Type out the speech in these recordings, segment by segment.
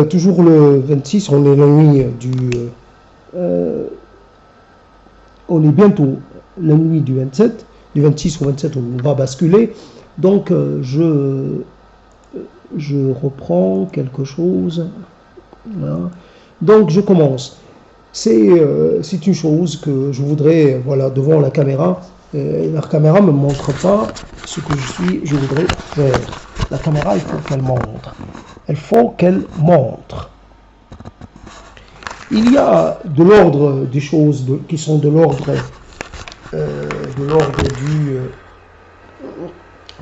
Toujours le 26, on est la nuit euh, on est bientôt la nuit du 27, du 26 au 27, on va basculer. Donc, je reprends quelque chose. Voilà. Donc, je commence. C'est une chose que je voudrais, voilà, devant la caméra. La caméra ne me montre pas ce que je voudrais faire. La caméra, il faut qu'elle montre. Il faut qu'elle montre. Il y a de l'ordre des choses qui sont de l'ordre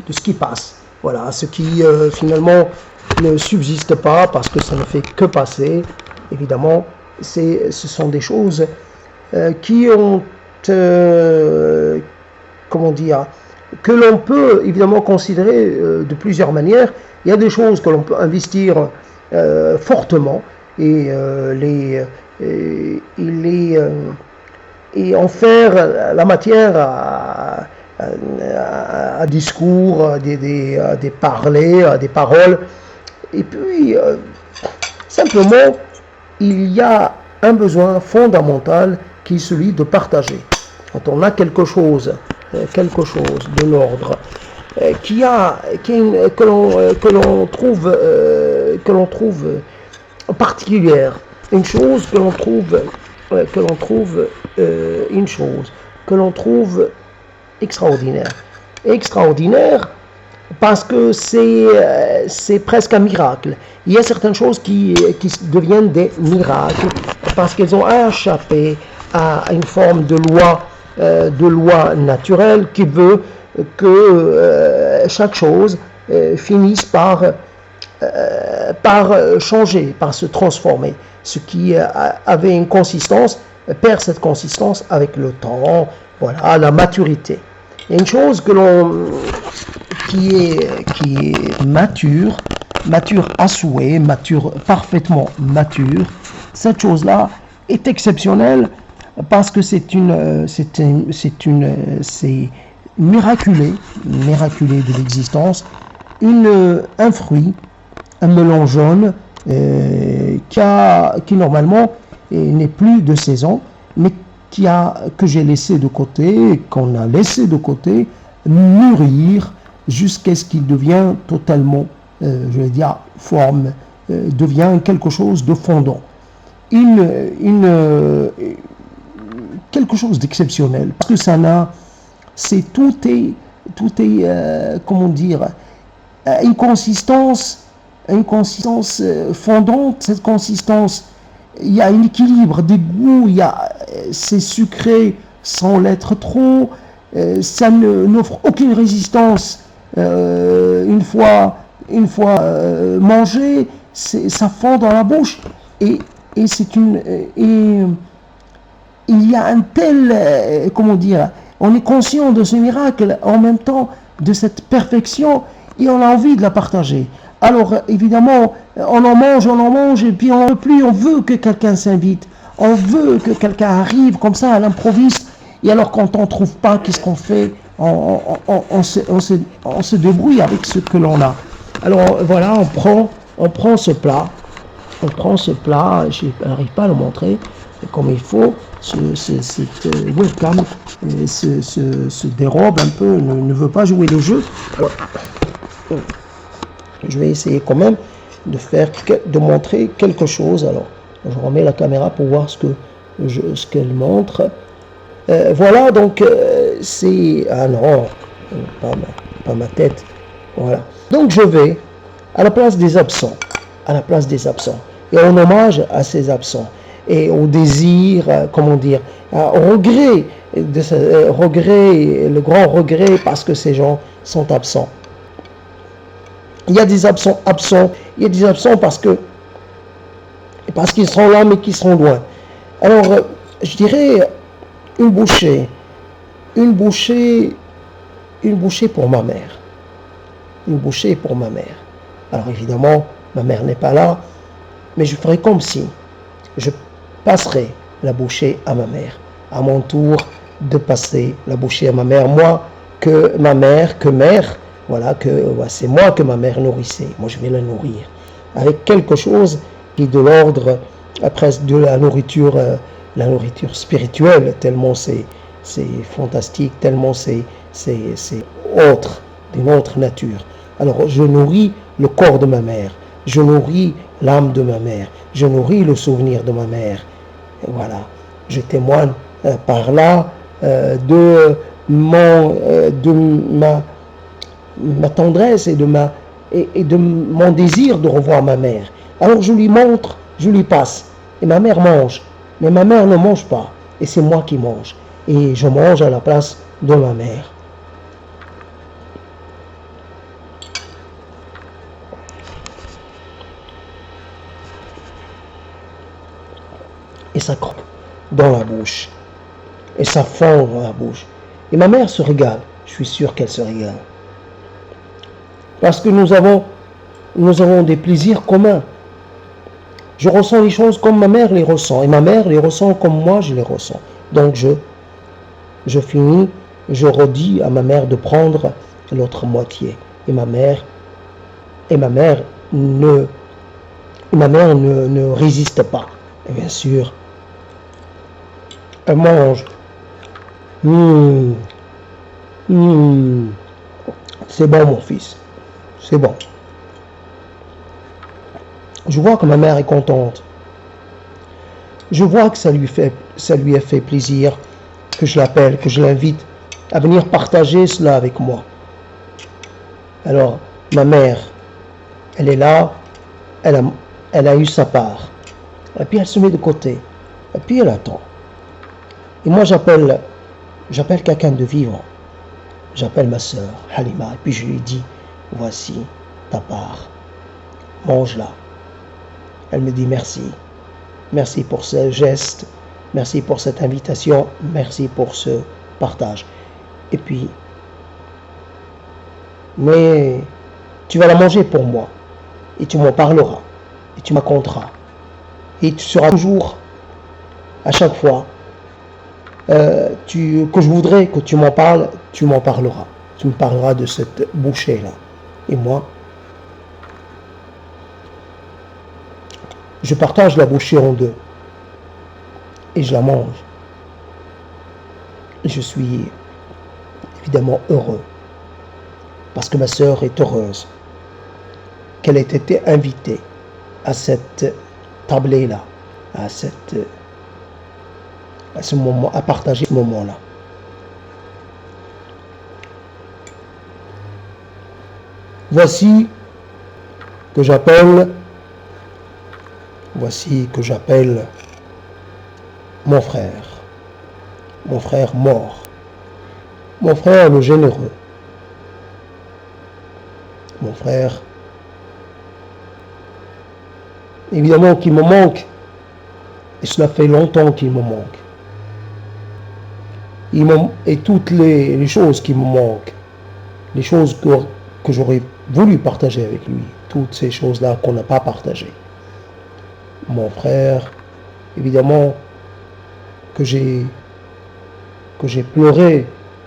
de ce qui passe. Voilà, ce qui finalement ne subsiste pas parce que ça ne fait que passer. Évidemment, ce sont des choses qui ont, comment dire, que l'on peut évidemment considérer de plusieurs manières. Il y a des choses que l'on peut investir fortement et et en faire la matière à discours, à des parlers, à des paroles. Et puis, simplement, il y a un besoin fondamental qui est celui de partager. Quand on a quelque chose de l'ordre que l'on trouve particulière, une chose que l'on trouve extraordinaire parce que c'est presque un miracle. Il y a certaines choses qui deviennent des miracles parce qu'elles ont échappé à une forme de loi naturelle qui veut que chaque chose finisse par changer, par se transformer. Ce qui avait une consistance perd cette consistance avec le temps, voilà, la maturité. Il y a une chose qui est mature à souhait, parfaitement mature. Cette chose-là est exceptionnelle parce que c'est miraculé de l'existence, un fruit, un melon jaune qui normalement n'est plus de saison, mais que j'ai laissé de côté, qu'on a laissé de côté, mûrir jusqu'à ce qu'il devienne totalement, je vais dire, devient quelque chose de fondant. Quelque chose d'exceptionnel, parce que tout est comment dire, une consistance fondante. Cette consistance, il y a un équilibre des goûts, c'est sucré sans l'être trop, ça n'offre aucune résistance une fois mangé, ça fond dans la bouche et il y a un tel, comment dire, on est conscient de ce miracle, en même temps de cette perfection, et on a envie de la partager. Alors, évidemment, on en mange, et puis on ne veut plus, on veut que quelqu'un s'invite, on veut que quelqu'un arrive comme ça à l'improviste, et alors quand on ne trouve pas, qu'est-ce qu'on fait? On se débrouille avec ce que l'on a. Alors voilà, on prend ce plat, je n'arrive pas à le montrer comme il faut, cette webcam se dérobe un peu, ne veut pas jouer le jeu. Alors, je vais essayer quand même de montrer quelque chose. Alors, je remets la caméra pour voir ce qu'elle montre. Voilà, donc c'est... Ah non, pas ma tête. Voilà. Donc je vais à la place des absents. Et en hommage à ces absents. Et au désir, comment dire, au regret, le grand regret parce que ces gens sont absents. Il y a des absents, il y a des absents parce qu'ils sont là mais qu'ils sont loin. Alors, je dirais une bouchée pour ma mère. Une bouchée pour ma mère. Alors évidemment, ma mère n'est pas là, mais je ferai comme si je passerai la bouchée à ma mère. À mon tour de passer la bouchée à ma mère. Moi, voilà, c'est moi que ma mère nourrissait. Moi, je vais la nourrir. avec quelque chose qui est de l'ordre presque de la nourriture spirituelle, tellement c'est fantastique, tellement c'est autre, d'une autre nature. Alors je nourris le corps de ma mère, je nourris l'âme de ma mère, je nourris le souvenir de ma mère. Et voilà, je témoigne par là de ma tendresse et de mon désir de revoir ma mère. Alors je lui montre, je lui passe. Et ma mère mange. Mais ma mère ne mange pas. Et c'est moi qui mange. Et je mange à la place de ma mère. Et ça croque dans la bouche. Et ça fond dans la bouche. Et ma mère se régale. Je suis sûr qu'elle se régale. Parce que nous avons des plaisirs communs. Je ressens les choses comme ma mère les ressent. Et ma mère les ressent comme moi je les ressens. Donc je finis, je redis à ma mère de prendre l'autre moitié. Et ma mère ne résiste pas. Et bien sûr, elle mange. C'est bon mon fils. C'est bon. Je vois que ma mère est contente. Je vois que ça lui a fait plaisir que je l'appelle, que je l'invite à venir partager cela avec moi. Alors, ma mère, elle est là, elle a eu sa part. Et puis elle se met de côté. Et puis elle attend. Et moi j'appelle quelqu'un de vivant. J'appelle ma sœur, Halima, et puis je lui dis, voici ta part. Mange-la. Elle me dit merci. Merci pour ce geste. Merci pour cette invitation. Merci pour ce partage. Et puis, mais tu vas la manger pour moi. Et tu m'en parleras. Et tu m'accommoderas. Et tu seras toujours, à chaque fois, que je voudrais que tu m'en parles, tu m'en parleras. Tu me parleras de cette bouchée-là. Et moi, je partage la bouchée en deux. Et je la mange. Et je suis évidemment heureux. Parce que ma sœur est heureuse qu'elle ait été invitée à cette tablée-là, à ce moment, à partager ce moment-là. Voici que j'appelle mon frère mort, mon frère le généreux, mon frère évidemment qui me manque, et cela fait longtemps qu'il me manque. Et toutes les choses qui me manquent, les choses que j'aurais voulu partager avec lui, toutes ces choses-là qu'on n'a pas partagées. Mon frère, évidemment, que j'ai pleuré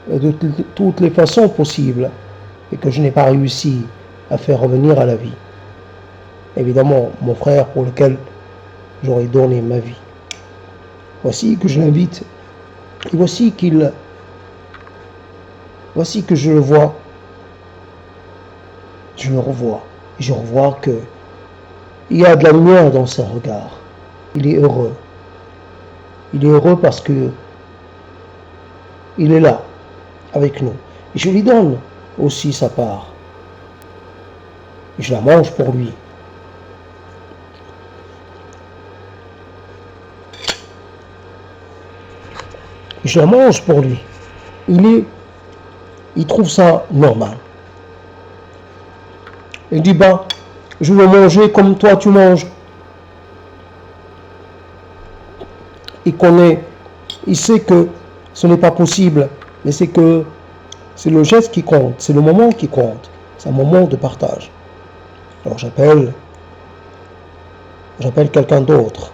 de toutes les façons possibles et que je n'ai pas réussi à faire revenir à la vie. Évidemment, mon frère pour lequel j'aurais donné ma vie. Voici que je l'invite et voici que je le vois, je le revois et je revois que il y a de la lumière dans son regard. Il est heureux. Il est heureux parce que il est là avec nous. Et je lui donne aussi sa part. Et je la mange pour lui. Et je la mange pour lui. Il trouve ça normal. Il dit, je veux manger comme toi tu manges. Il sait que ce n'est pas possible, mais c'est le geste qui compte, c'est le moment qui compte, c'est un moment de partage. Alors j'appelle quelqu'un d'autre,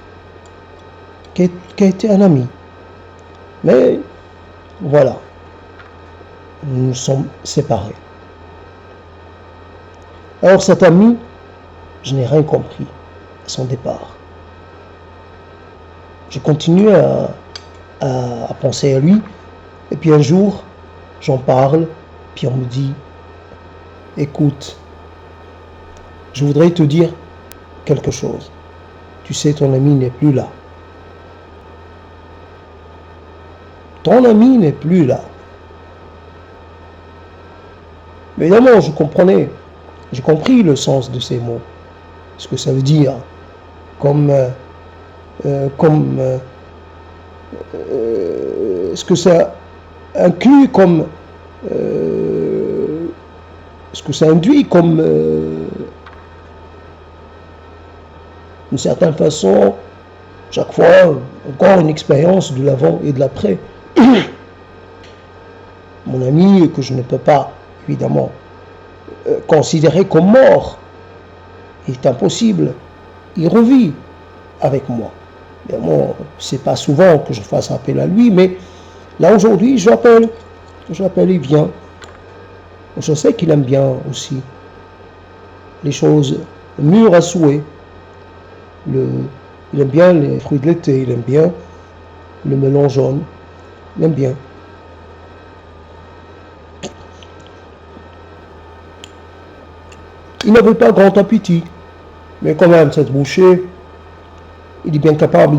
qui a été un ami. Mais voilà, nous sommes séparés. Alors cet ami, je n'ai rien compris à son départ. Je continue à penser à lui, et puis un jour, j'en parle, puis on me dit, écoute, je voudrais te dire quelque chose. Tu sais, ton ami n'est plus là. Ton ami n'est plus là. Mais évidemment, j'ai compris le sens de ces mots, ce que ça veut dire, ce que ça inclut comme, ce que ça induit comme, d'une certaine façon, chaque fois, encore une expérience de l'avant et de l'après. Mon ami, que je ne peux pas, évidemment, considérer comme mort, il est impossible, il revit avec moi. Évidemment, c'est pas souvent que je fasse appel à lui, mais là aujourd'hui, je l'appelle, il vient. Je sais qu'il aime bien aussi les choses mûres à souhait. Il aime bien les fruits de l'été, il aime bien le melon jaune, il aime bien. Il n'avait pas grand appétit, mais quand même, cette bouchée, il est bien capable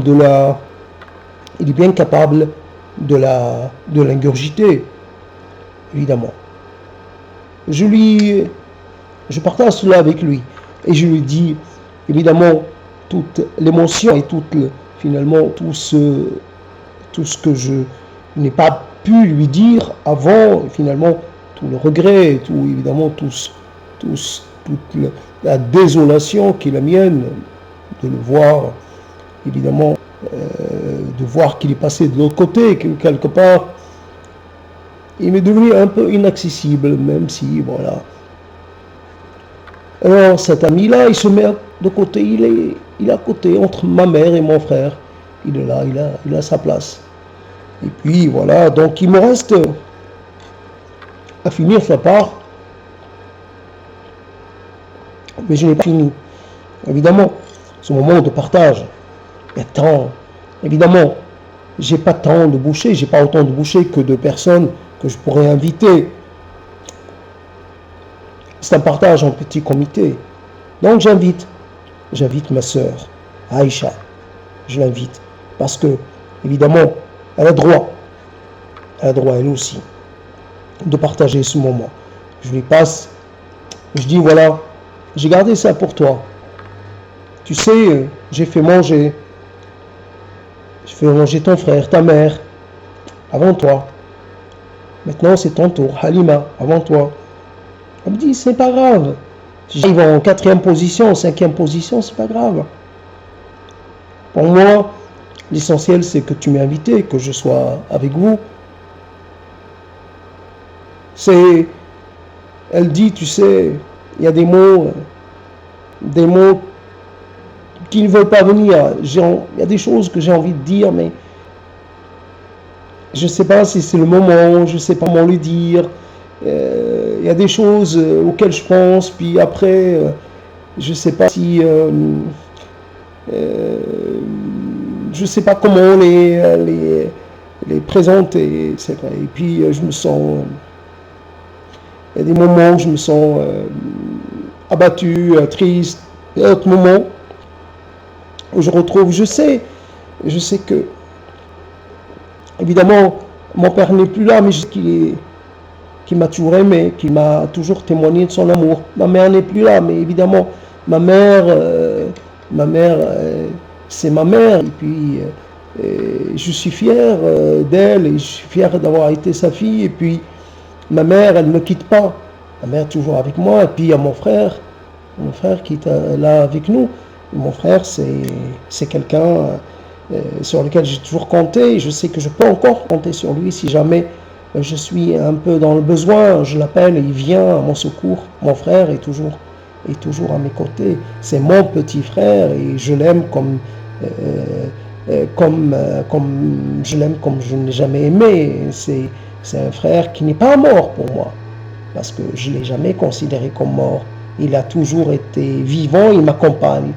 de l'ingurgiter, évidemment. Je partage cela avec lui, et je lui dis, évidemment, toute l'émotion et finalement, tout ce que je n'ai pas pu lui dire avant, finalement, tout le regret, toute la désolation qui est la mienne, de le voir, évidemment, de voir qu'il est passé de l'autre côté, quelque part, il m'est devenu un peu inaccessible, même si, voilà. Alors, cet ami-là, il se met de côté, il est à côté, entre ma mère et mon frère. Il est là, il a sa place. Et puis, voilà, donc il me reste à finir sa part. Mais je n'ai pas fini. Évidemment, ce moment de partage, il y a tant. Évidemment, j'ai pas tant de bouchées, j'ai pas autant de bouchées que de personnes que je pourrais inviter. C'est un partage en petit comité. Donc j'invite ma sœur, Aïcha. Je l'invite. Parce que, évidemment, elle a droit elle aussi, de partager ce moment. Je lui passe, je dis voilà, j'ai gardé ça pour toi. Tu sais, j'ai fait manger ton frère, ta mère, avant toi. Maintenant c'est ton tour, Halima, avant toi. Elle me dit, c'est pas grave. Si j'arrive en 4e position, 5e position, c'est pas grave. Pour moi, l'essentiel c'est que tu m'aies invité, que je sois avec vous. Elle dit, tu sais, il y a des mots qui ne veulent pas venir. Il y a des choses que j'ai envie de dire, mais je ne sais pas si c'est le moment, je ne sais pas comment le dire. Il y a des choses auxquelles je pense, puis après, je ne sais pas si... je ne sais pas comment les présenter, c'est vrai. Et puis, je me sens... il y a des moments où je me sens abattu, triste. Il y a d'autres moments où je retrouve... Je sais que... Évidemment, mon père n'est plus là, mais je sais qu'il m'a toujours aimé, qu'il m'a toujours témoigné de son amour. Ma mère n'est plus là, mais évidemment, ma mère, c'est ma mère. Et puis, je suis fier d'elle et je suis fier d'avoir été sa fille. Et puis, ma mère, elle ne me quitte pas. Ma mère est toujours avec moi. Et puis, il y a mon frère qui est là avec nous. Et mon frère, c'est quelqu'un sur lequel j'ai toujours compté. Je sais que je peux encore compter sur lui si jamais je suis un peu dans le besoin. Je l'appelle et il vient à mon secours. Mon frère est toujours à mes côtés. C'est mon petit frère et je l'aime comme je l'aime comme je ne l'ai jamais aimé. C'est un frère qui n'est pas mort pour moi, parce que je ne l'ai jamais considéré comme mort. Il a toujours été vivant, il m'accompagne.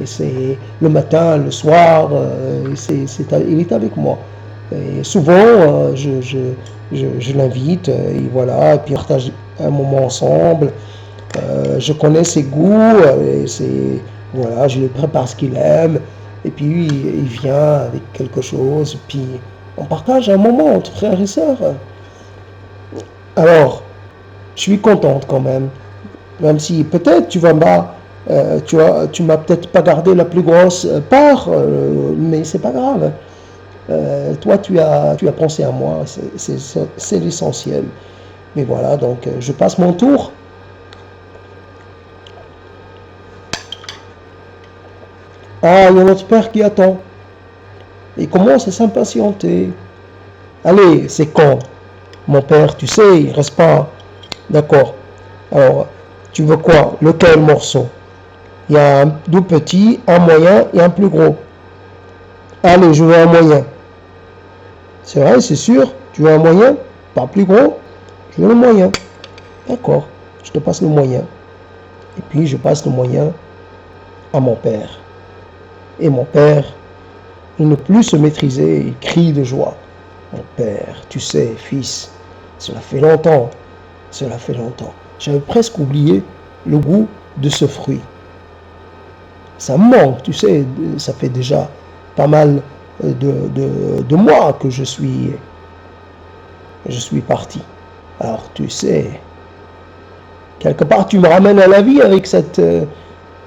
C'est le matin, le soir, il est avec moi. Et souvent, je l'invite, et voilà, et puis on partage un moment ensemble. Je connais ses goûts, voilà, je lui prépare ce qu'il aime, et puis il vient avec quelque chose, puis on partage un moment entre frères et sœurs. Alors, je suis contente quand même si peut-être tu m'as peut-être pas gardé la plus grosse part, mais c'est pas grave. Toi, tu as pensé à moi, c'est l'essentiel. Mais voilà, donc je passe mon tour. Ah, il y a notre père qui attend. Il commence à s'impatienter. Allez, c'est quand? Mon père, tu sais, il reste pas. D'accord. Alors, tu veux quoi? Lequel morceau? Il y a deux petits, un moyen et un plus gros. Allez, je veux un moyen. C'est vrai, c'est sûr. Tu veux un moyen? Pas plus gros? Je veux le moyen. D'accord. Je te passe le moyen. Et puis, je passe le moyen à mon père. Et mon père, il ne peut plus se maîtriser, il crie de joie. Mon père, tu sais, fils, cela fait longtemps. Cela fait longtemps. J'avais presque oublié le goût de ce fruit. Ça me manque, tu sais, ça fait déjà pas mal de mois que je suis parti. Alors tu sais, quelque part tu me ramènes à la vie avec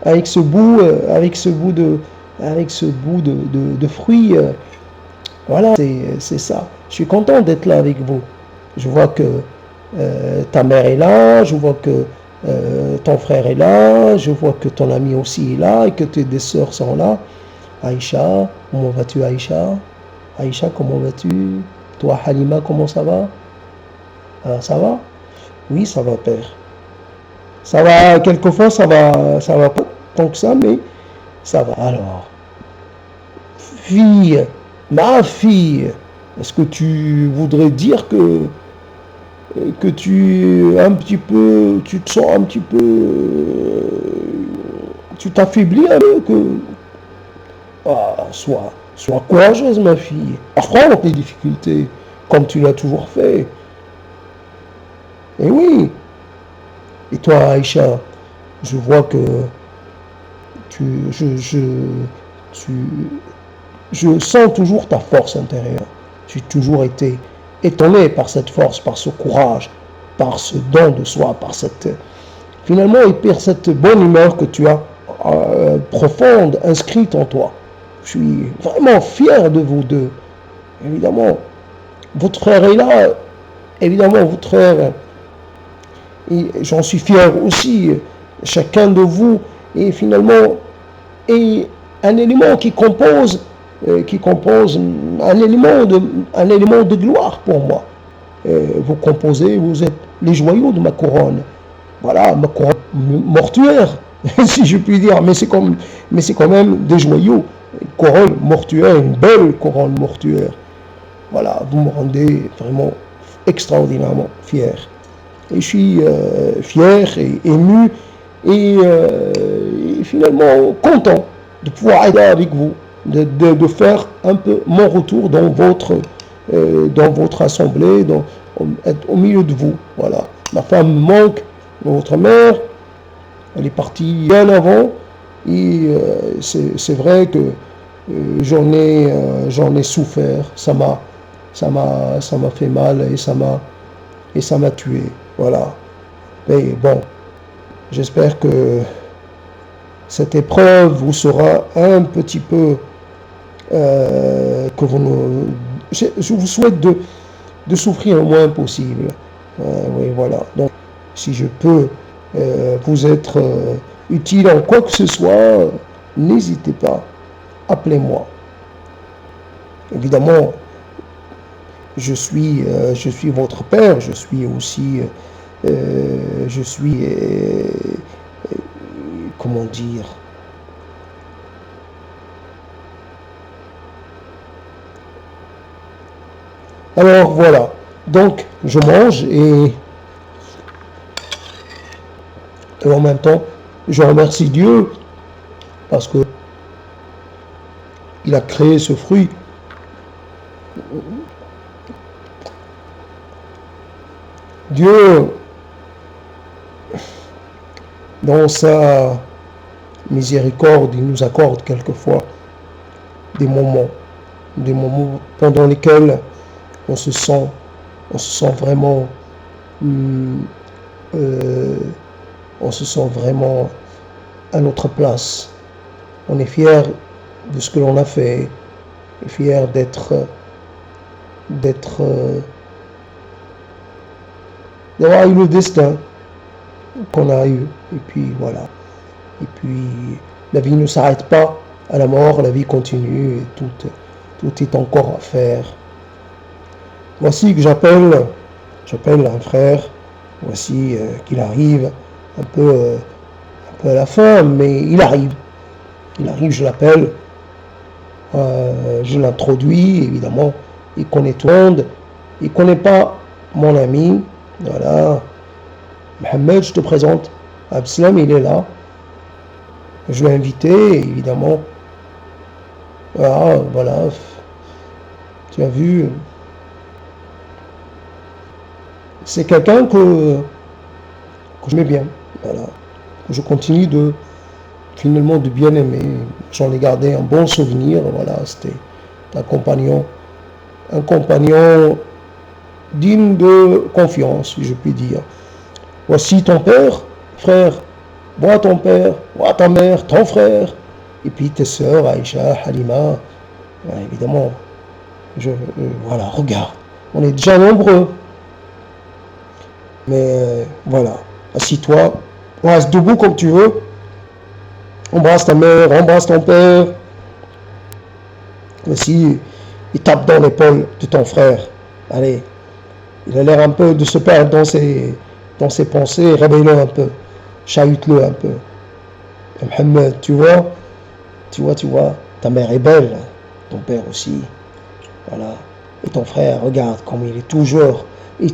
avec ce bout de fruits. Voilà, c'est ça. Je suis content d'être là avec vous. Je vois que ta mère est là, je vois que ton frère est là, je vois que ton ami aussi est là et que tes deux sœurs sont là. Aïcha, comment vas-tu Aïcha? Aïcha, comment vas-tu? Toi Halima, comment ça va? Ça va? Oui, ça va père. Ça va, quelquefois ça va pas tant que ça, mais ça va. Alors, fille, ma fille, est-ce que tu voudrais dire que tu te sens un petit peu, tu t'affaiblis un peu, sois courageuse ma fille, affronte les difficultés comme tu l'as toujours fait. Et oui, et toi Aïcha, je vois que tu, tu, je sens toujours ta force intérieure. J'ai toujours été étonné par cette force, par ce courage, par ce don de soi, finalement, et par cette bonne humeur que tu as profonde, inscrite en toi. Je suis vraiment fier de vous deux. Évidemment, votre frère est là. Évidemment, votre frère, j'en suis fier aussi. Chacun de vous est finalement est un élément qui compose un élément de gloire pour moi. Vous composez, vous êtes les joyaux de ma couronne. Voilà, ma couronne mortuaire, si je puis dire, mais c'est quand même des joyaux. Une couronne mortuaire, une belle couronne mortuaire. Voilà, vous me rendez vraiment extraordinairement fier. Et je suis fier et ému et finalement content de pouvoir être là avec vous, de faire un peu mon retour dans votre assemblée, être au milieu de vous. Voilà. Ma femme me manque, votre mère, elle est partie bien avant, et c'est vrai que j'en ai souffert, ça m'a fait mal et ça m'a tué. Voilà. Mais bon, j'espère que cette épreuve vous sera un petit peu que je vous souhaite de souffrir le moins possible. Oui, voilà. Donc, si je peux vous être utile en quoi que ce soit, n'hésitez pas, appelez-moi. Évidemment, je suis votre père, je suis aussi, comment dire, alors voilà, donc je mange et Et en même temps, je remercie Dieu parce que il a créé ce fruit. Dieu, dans sa miséricorde, il nous accorde quelquefois des moments pendant lesquels on se sent vraiment, on se sent vraiment à notre place. On est fier de ce que l'on a fait, on est fier d'avoir eu le destin qu'on a eu. Et puis voilà. Et puis la vie ne s'arrête pas à la mort, la vie continue et tout est encore à faire. Voici que j'appelle un frère, voici qu'il arrive un peu à la fin, mais il arrive, je l'appelle, je l'introduis, évidemment, il connaît tout le monde, il ne connaît pas mon ami, voilà, Mohamed, je te présente, Abslam, il est là, je l'ai invité, évidemment, voilà, tu as vu, c'est quelqu'un que je mets bien, voilà, je continue finalement de bien aimer, j'en ai gardé un bon souvenir, voilà, c'était un compagnon digne de confiance, si je puis dire. Voici ton père, frère, moi ton père, moi ta mère, ton frère, et puis tes sœurs, Aïcha, Halima, évidemment, voilà, regarde, on est déjà nombreux, mais voilà, assis-toi, reste debout comme tu veux, embrasse ta mère, embrasse ton père, voici, il tape dans l'épaule de ton frère, allez, il a l'air un peu de se perdre dans ses pensées, réveille-le un peu, chahute-le un peu. Et Mohamed, tu vois, ta mère est belle, ton père aussi, voilà. Et ton frère, regarde comme il est toujours, il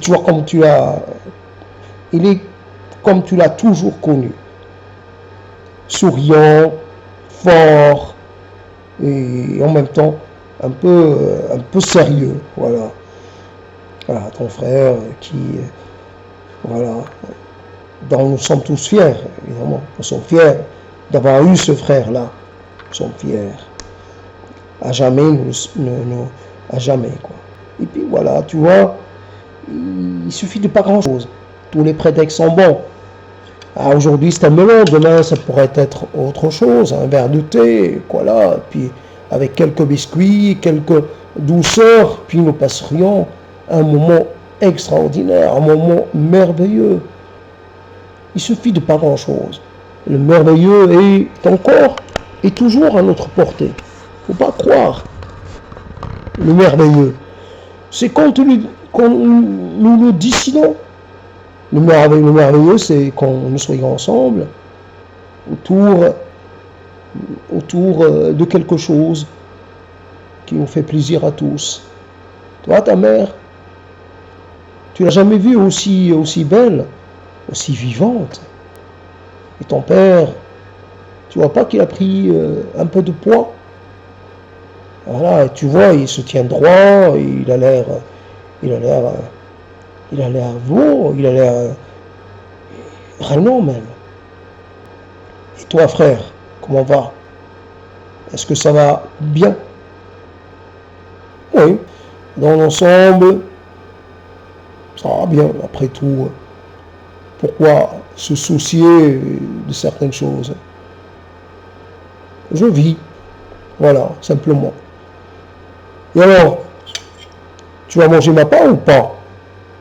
est comme tu l'as toujours connu, souriant, fort, et en même temps un peu sérieux, voilà. Voilà, ton frère voilà, dont nous sommes tous fiers, évidemment. Nous sommes fiers d'avoir eu ce frère-là. Nous sommes fiers. À jamais, à jamais, quoi. Et puis voilà, tu vois, il suffit de pas grand-chose. Tous les prétextes sont bons. Aujourd'hui, c'est un melon, demain, ça pourrait être autre chose, un verre de thé, voilà, et puis avec quelques biscuits, quelques douceurs, puis nous passerions un moment extraordinaire, un moment merveilleux. Il suffit de pas grand-chose. Le merveilleux est encore et toujours à notre portée. Faut pas croire. Le merveilleux, c'est quand nous le décidons. Le merveilleux, c'est quand nous soyons ensemble autour de quelque chose qui nous fait plaisir à tous. Toi, ta mère, tu l'as jamais vue aussi belle, aussi vivante. Et ton père, tu vois pas qu'il a pris un peu de poids. Voilà, et tu vois, il se tient droit, il a l'air beau, il a l'air rayonnant même. Et toi, frère, comment va? Est-ce que ça va bien? Oui, dans l'ensemble, ça va bien. Après tout, pourquoi se soucier de certaines choses? Je vis, voilà, simplement. Et alors, tu vas manger ma part ou pas?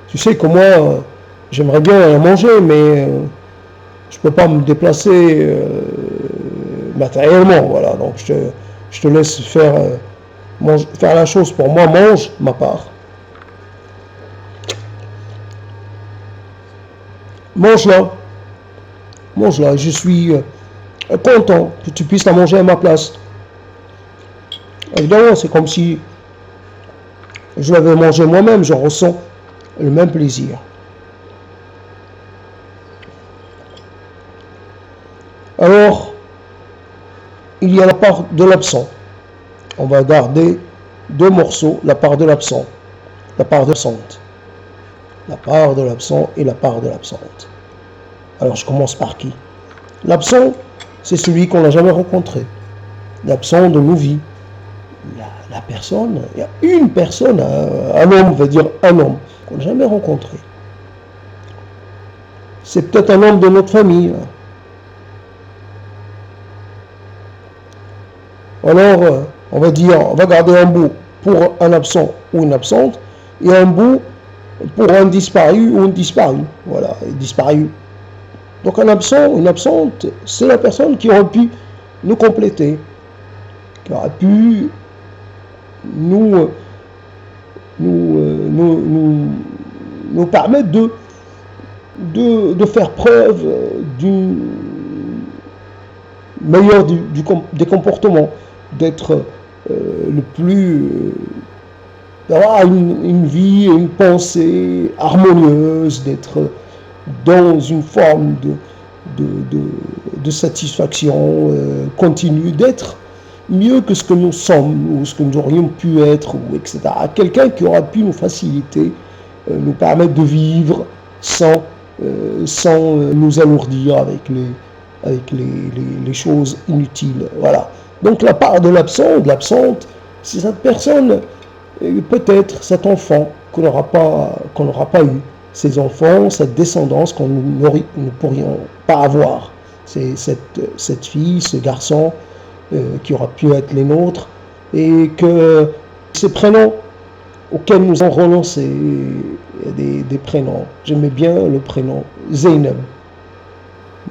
Tu sais que moi, j'aimerais bien la manger, mais je peux pas me déplacer matériellement, voilà. Donc je te laisse faire la chose pour moi, mange ma part. Mange-la, je suis content que tu puisses la manger à ma place. Évidemment, c'est comme si je l'avais mangé moi-même, je ressens le même plaisir. Alors, il y a la part de l'absent. On va garder deux morceaux, la part de l'absent, la part de l'absente. La part de l'absent et la part de l'absente. Alors, je commence par qui? L'absent, c'est celui qu'on n'a jamais rencontré. L'absent de nos vies. La personne, il y a une personne, un homme, on va dire un homme, qu'on n'a jamais rencontré. C'est peut-être un homme de notre famille. Alors, on va dire, on va garder un bout pour un absent ou une absente, et un bout pour un disparu ou une disparue. Voilà, disparu. Donc un absent ou une absente, c'est la personne qui aurait pu nous compléter, qui aurait pu nous permettre de faire preuve d'une meilleure des comportements, d'être le plus d'avoir une vie et une pensée harmonieuse, d'être dans une forme de satisfaction continue, d'être mieux que ce que nous sommes ou ce que nous aurions pu être, ou etc. Quelqu'un qui aura pu nous faciliter, nous permettre de vivre sans nous alourdir avec les choses inutiles. Voilà. Donc la part de l'absent, de l'absente, c'est cette personne, peut-être cet enfant qu'on n'aura pas eu, ces enfants, cette descendance qu'on ne pourrions pas avoir. C'est cette fille, ce garçon qui aura pu être les nôtres, et que ces prénoms auxquels nous avons renoncé, des prénoms. J'aimais bien le prénom Zeynep.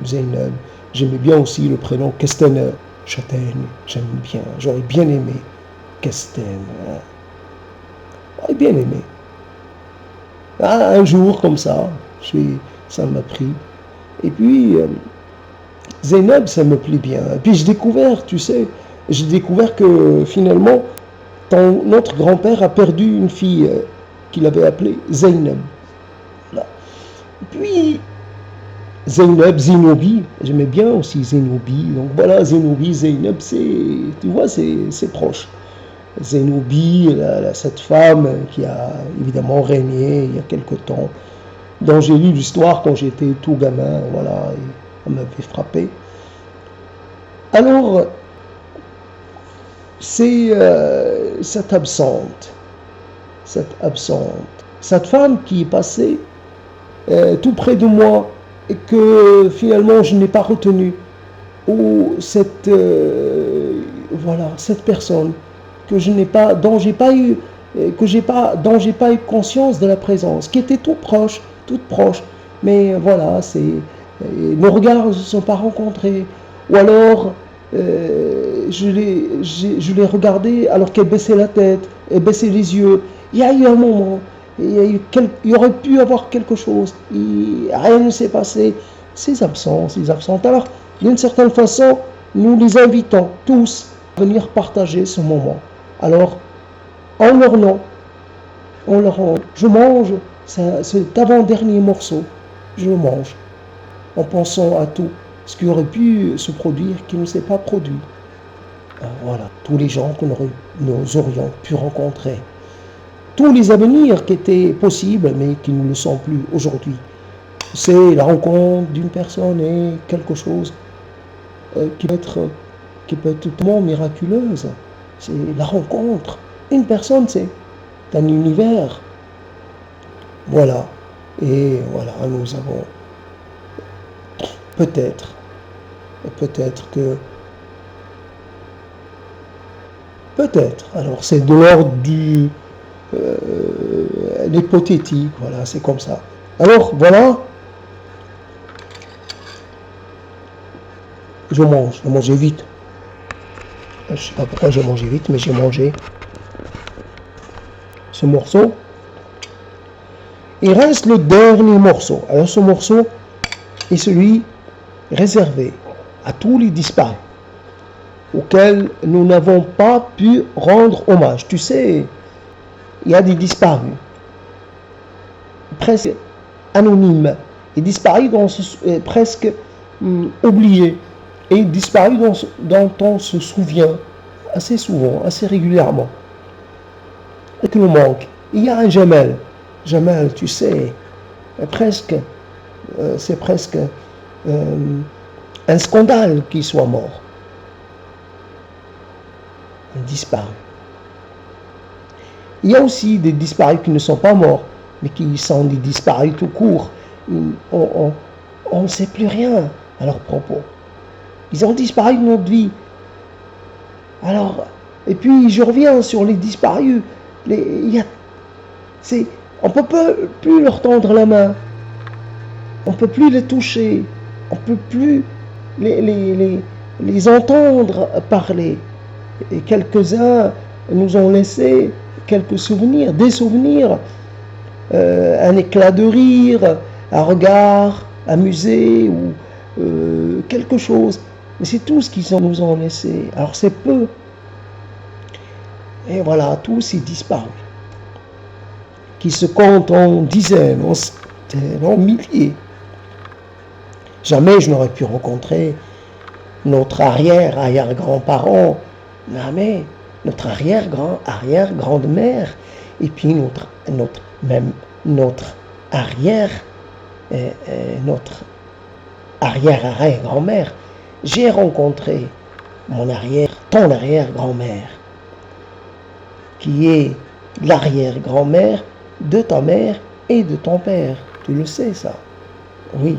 J'aimais bien aussi le prénom Kestener. Châtaigne, j'aime bien. J'aurais bien aimé Kesten. J'aurais bien aimé. Un jour comme ça, ça m'a pris. Et puis, Zeynep, ça me plaît bien. Et puis j'ai découvert que finalement, notre grand-père a perdu une fille qu'il avait appelée Zeynep. Voilà. Et puis, Zeynep, Zenobi, j'aimais bien aussi Zenobi. Donc voilà, Zenobi, Zeynep, tu vois, c'est proche. Zenobi, cette femme qui a évidemment régné il y a quelque temps, dont j'ai lu l'histoire quand j'étais tout gamin, voilà, et elle m'avait frappé. Alors, c'est cette absente, cette femme qui est passée tout près de moi et que finalement je n'ai pas retenue, ou cette personne dont j'ai pas eu conscience de la présence, qui était toute proche, mais voilà, nos regards ne se sont pas rencontrés, ou alors je l'ai regardée alors qu'elle baissait la tête, elle baissait les yeux. Il y a eu un moment, il y aurait pu avoir quelque chose, rien ne s'est passé. Ces absences. Alors, d'une certaine façon, nous les invitons tous à venir partager ce moment. Alors, en leur nom, je mange cet avant-dernier morceau, je le mange, en pensant à tout ce qui aurait pu se produire, qui ne s'est pas produit. Voilà, tous les gens que nous aurions pu rencontrer, tous les avenirs qui étaient possibles, mais qui ne le sont plus aujourd'hui. C'est la rencontre d'une personne et quelque chose qui peut être totalement miraculeuse. C'est la rencontre. Une personne, c'est un univers. Voilà. Et voilà, nous avons peut-être alors c'est de l'ordre du l'hypothétique, voilà, c'est comme ça. Alors, voilà, je mangeais vite. Je ne sais pas pourquoi j'ai mangé vite, mais j'ai mangé ce morceau. Il reste le dernier morceau. Alors, ce morceau est celui réservé à tous les disparus auxquels nous n'avons pas pu rendre hommage. Tu sais, il y a des disparus, presque anonymes, et disparus presque oubliés. et disparu dont on se souvient assez souvent, assez régulièrement, et qui nous manque. Il y a un Jamel. Jamel, tu sais, c'est presque un scandale qu'il soit mort. Un disparu. Il y a aussi des disparus qui ne sont pas morts, mais qui sont des disparus tout court. On ne sait plus rien à leur propos. Ils ont disparu de notre vie. Alors, et puis je reviens sur les disparus. On ne peut plus leur tendre la main. On ne peut plus les toucher. On ne peut plus les entendre parler. Et quelques-uns nous ont laissé quelques souvenirs, des souvenirs, un éclat de rire, un regard amusé ou quelque chose. Mais c'est tout ce qu'ils nous ont laissé. Alors c'est peu. Et voilà, tous est disparu. Qui se comptent en dizaines, en centaines, en milliers. Jamais je n'aurais pu rencontrer notre arrière-grand-parent, jamais notre arrière-grand-mère, et puis notre arrière-grand-mère. J'ai rencontré ton arrière-grand-mère, qui est l'arrière-grand-mère de ta mère et de ton père. Tu le sais, ça? Oui.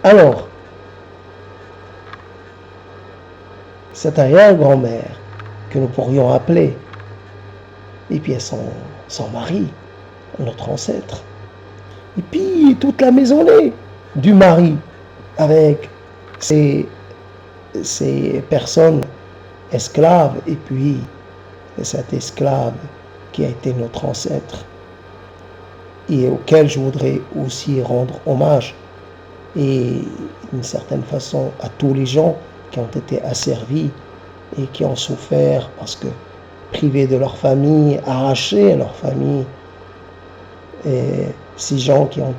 Alors, cette arrière-grand-mère que nous pourrions appeler, et puis son mari, notre ancêtre, et puis toute la maisonnée du mari, avec ces personnes esclaves, et puis cet esclave qui a été notre ancêtre, et auquel je voudrais aussi rendre hommage, et d'une certaine façon à tous les gens qui ont été asservis et qui ont souffert parce que privés de leur famille, arrachés à leur famille, et ces gens qui ont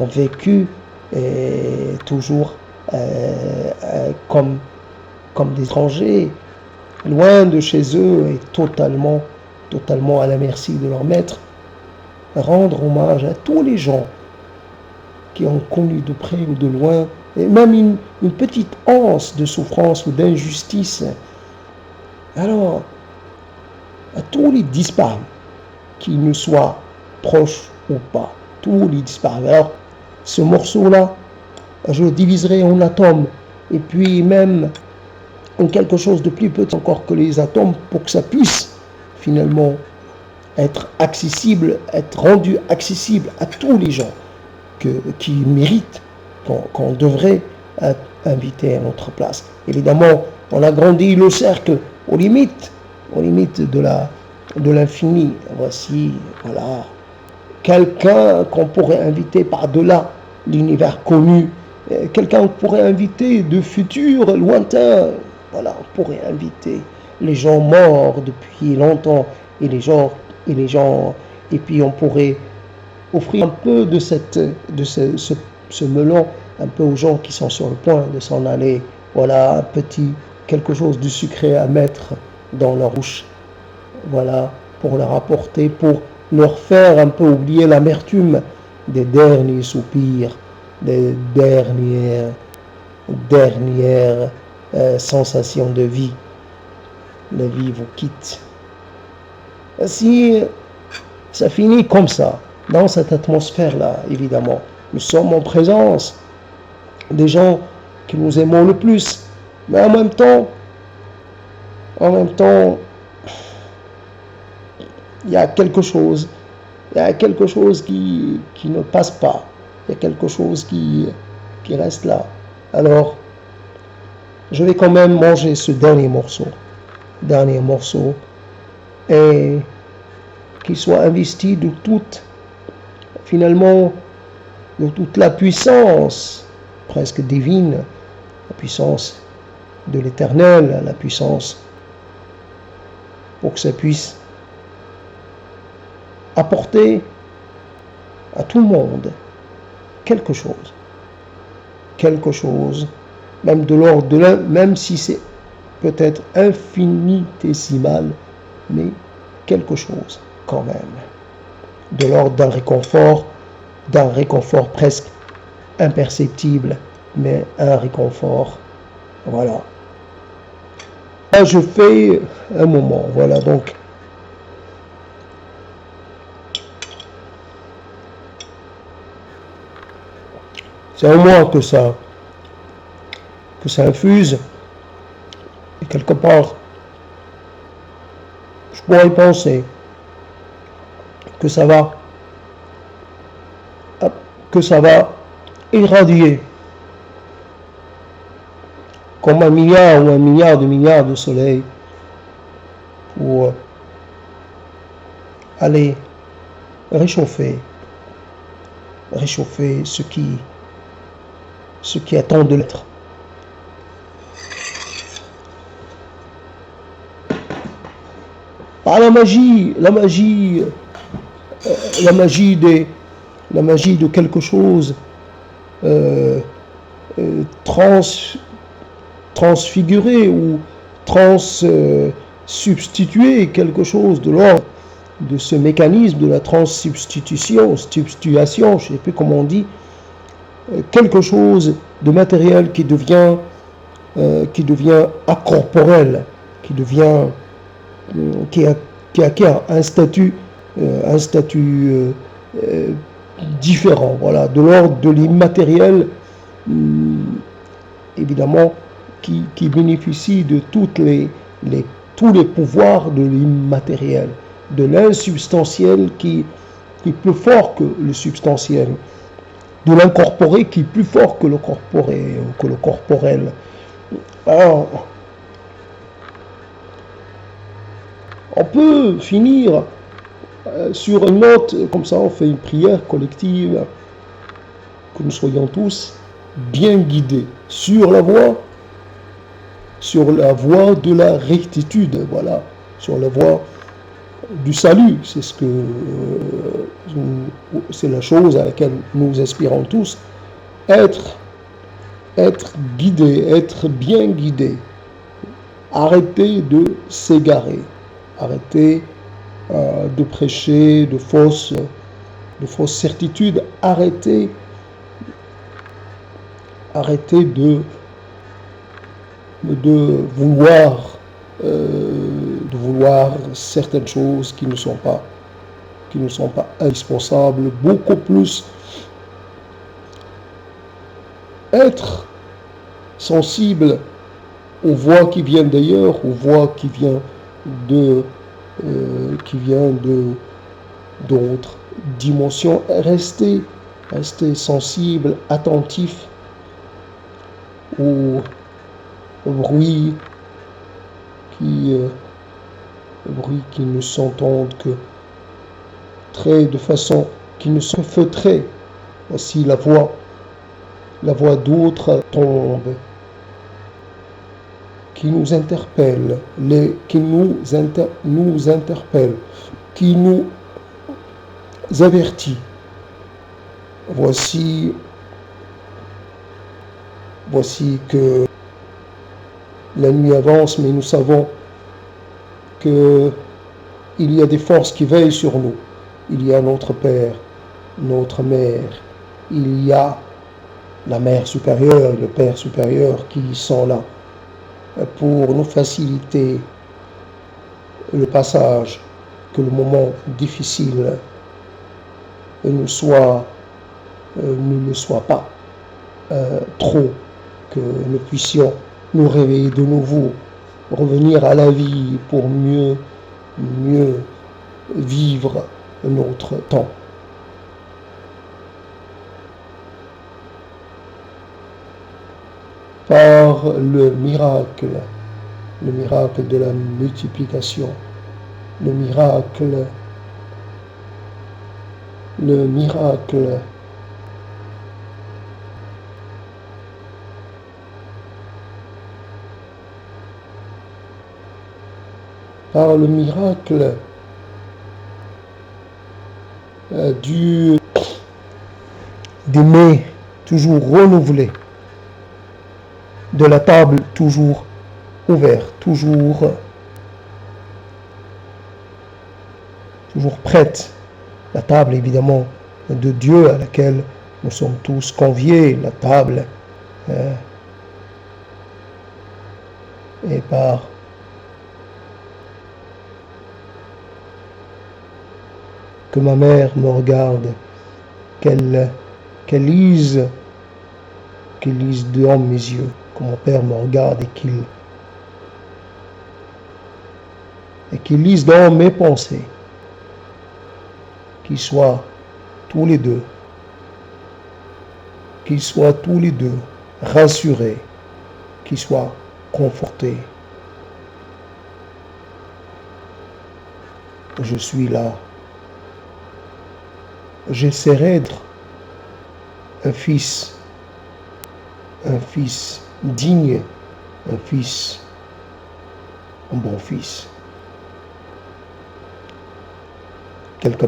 vécu toujours comme des étrangers, loin de chez eux et totalement à la merci de leur maître. Rendre hommage à tous les gens qui ont connu de près ou de loin, et même une petite anse de souffrance ou d'injustice. Alors, à tous les disparus, qu'ils nous soient proches ou pas, tous les disparus. Alors, ce morceau-là, je le diviserai en atomes, et puis même en quelque chose de plus petit encore que les atomes, pour que ça puisse finalement être accessible, être rendu accessible à tous les gens qui méritent, qu'on devrait inviter à notre place. Évidemment, on agrandit le cercle aux limites de l'infini. Voici, voilà, quelqu'un qu'on pourrait inviter par-delà l'univers connu, quelqu'un qu'on pourrait inviter de futurs lointains. Voilà, on pourrait inviter les gens morts depuis longtemps et et puis on pourrait offrir un peu de ce melon un peu aux gens qui sont sur le point de s'en aller. Voilà, quelque chose de sucré à mettre dans leur bouche. Voilà, pour leur apporter, pour leur faire un peu oublier l'amertume des derniers soupirs, des dernières sensations de vie. La vie vous quitte. Si ça finit comme ça, dans cette atmosphère-là, évidemment, nous sommes en présence des gens que nous aimons le plus, mais en même temps, il y a quelque chose qui ne passe pas, il y a quelque chose qui reste là. Alors, je vais quand même manger ce dernier morceau, et qu'il soit investi de toute la puissance presque divine, la puissance de l'éternel, la puissance pour que ça puisse apporter à tout le monde quelque chose, même de l'ordre de l'un, même si c'est peut-être infinitésimal, mais quelque chose quand même, de l'ordre d'un réconfort presque imperceptible, mais un réconfort, voilà. Là, je fais un moment, voilà, donc c'est un mois que ça infuse, et quelque part, je pourrais penser que ça va irradier comme un milliard ou un milliard de soleils pour aller réchauffer ce qui attend de l'être. Par la magie de quelque chose transfigurer ou substituer quelque chose de l'ordre de ce mécanisme de la substitution, je ne sais plus comment on dit, quelque chose de matériel qui devient incorporel, qui acquiert un statut différent, voilà, de l'ordre de l'immatériel, évidemment, qui bénéficie de tous les pouvoirs de l'immatériel, de l'insubstantiel qui est plus fort que le substantiel, de l'incorporé qui est plus fort que le corporel. Alors, on peut finir sur une note, comme ça on fait une prière collective, que nous soyons tous bien guidés sur la voie de la rectitude, voilà, sur la voie du salut. C'est la chose à laquelle nous aspirons tous, être guidé, être bien guidé, arrêter de s'égarer, arrêter de prêcher de fausses certitudes, arrêter de vouloir certaines choses qui ne sont pas indispensables, beaucoup plus être sensible aux voix qui viennent d'ailleurs, aux voix qui viennent d'autres dimensions, rester sensible, attentif aux bruits qui ne s'entendent que de façon qui ne se feutrait. Aussi la voix d'autres tombe, qui nous interpelle, qui nous interpelle, qui nous avertit. Voici que la nuit avance, mais nous savons qu'il y a des forces qui veillent sur nous. Il y a notre Père, notre Mère, il y a la Mère supérieure et le Père supérieur qui sont là pour nous faciliter le passage, que le moment difficile ne le soit pas trop, que nous puissions nous réveiller de nouveau, revenir à la vie pour mieux vivre notre temps. Par le miracle de la multiplication, le miracle par le miracle d'aimer toujours renouveler, de la table toujours ouverte, toujours prête. La table, évidemment, de Dieu à laquelle nous sommes tous conviés, la table et par que ma mère me regarde, qu'elle lise dans mes yeux, que mon père me regarde et qu'il lise dans mes pensées, qu'ils soient tous les deux rassurés, qu'ils soient confortés. Je suis là. J'essaierai d'être un fils digne, un bon fils. Quelque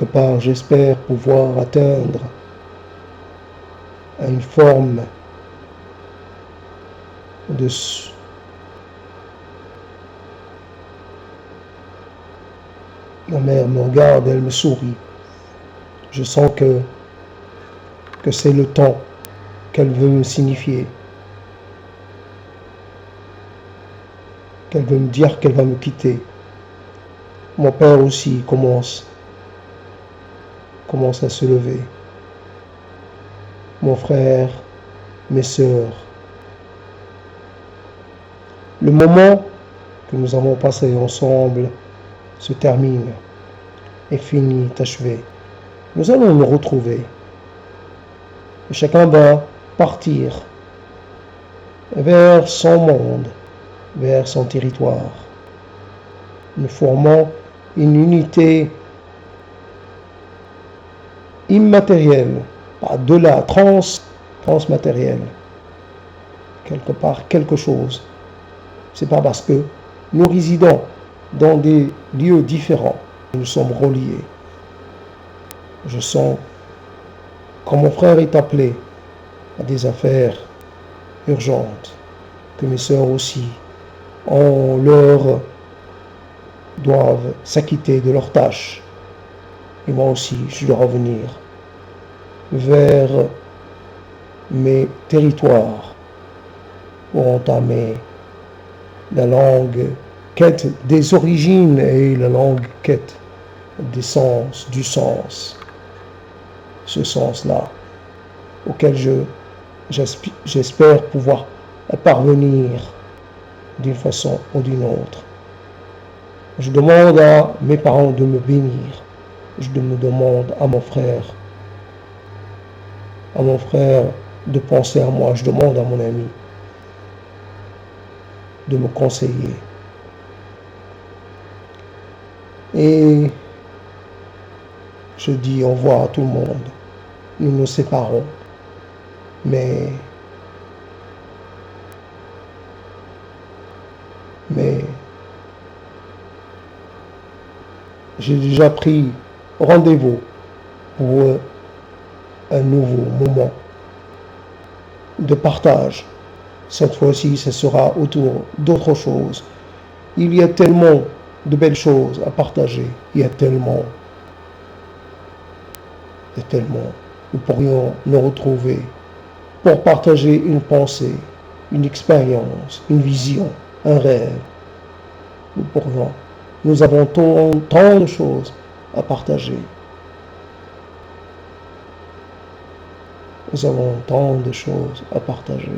part, j'espère pouvoir atteindre à une forme de ma mère me regarde, elle me sourit. Je sens que c'est le temps qu'elle veut me signifier. Qu'elle veut me dire qu'elle va me quitter. Mon père aussi commence à se lever. Mon frère, mes sœurs. Le moment que nous avons passé ensemble se termine, est fini, est achevé. Nous allons nous retrouver. Et chacun va partir vers son monde, vers son territoire. Nous formons une unité immatérielle, par-delà, transmatérielle. Quelque part, quelque chose. C'est pas parce que nous résidons dans des lieux différents que nous sommes reliés. Je sens, quand mon frère est appelé à des affaires urgentes, que mes sœurs aussi, doivent s'acquitter de leurs tâches. Et moi aussi, je dois revenir vers mes territoires pour entamer la longue quête des origines et la longue quête du sens. Ce sens-là, auquel j'espère pouvoir parvenir d'une façon ou d'une autre. Je demande à mes parents de me bénir. Je me demande à mon frère de penser à moi. Je demande à mon ami de me conseiller. Et je dis au revoir à tout le monde. Nous nous séparons. Mais j'ai déjà pris rendez-vous pour un nouveau moment de partage. Cette fois-ci, ce sera autour d'autre chose. Il y a tellement de belles choses à partager. Il y a tellement. Nous pourrions nous retrouver pour partager une pensée, une expérience, une vision, un rêve. Nous avons tant de choses à partager. Nous avons tant de choses à partager.